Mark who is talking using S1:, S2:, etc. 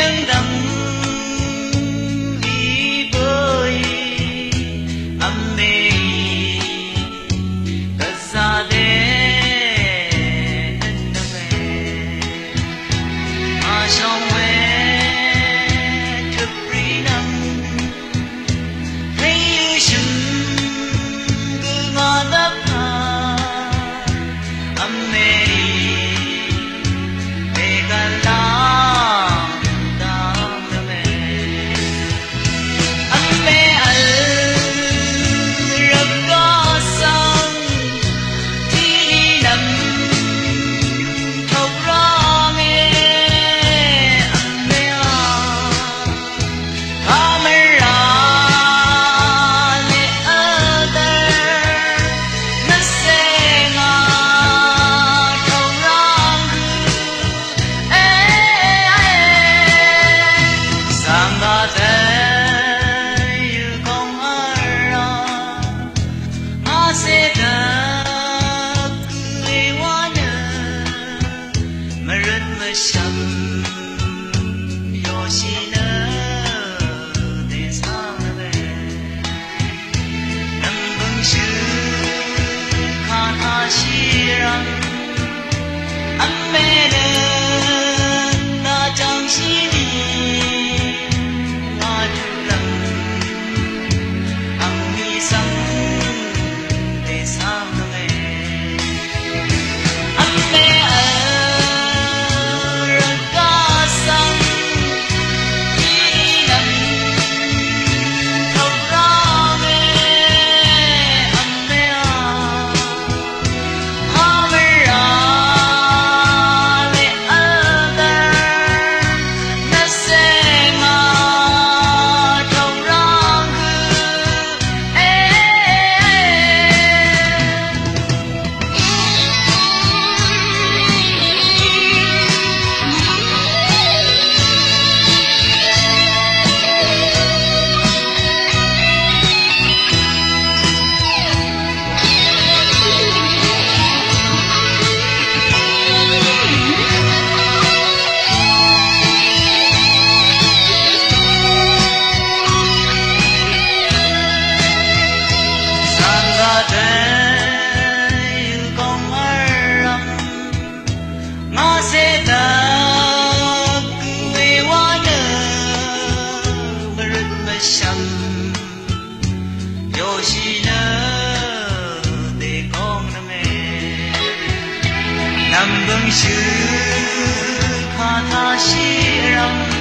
S1: nâng đầm vì bơi âm mê cất ra đê nâng đầm à trong thực rí nằm thấy như chừng cứ ngó đắp hà âm mê về cả lòng đam mê âm mê al rập có sang thì đi nằm thâu ra nghe âm mê camera le other nó sẽ ngã thâu ra sang ba thế yêu con ara ngã sẽ đập cười hoa nở mà rất mà sầm yo chỉ nở để sang về nằm bưng chữ khan ha chi rằng âm mê đơn na chẳng chi đi ngã tu lâm âm mi sang để sang về âm mê ở rất có sang đi nằm thâu ra về âm mê camera le other nó sẽ ngã thâu ra sang ga thế yêu con aram ngã sẽ đập cười hoa nở mà rất mà sầm yo chỉ nở để con nằm mê nằm bưng chữ kha tha chi rằng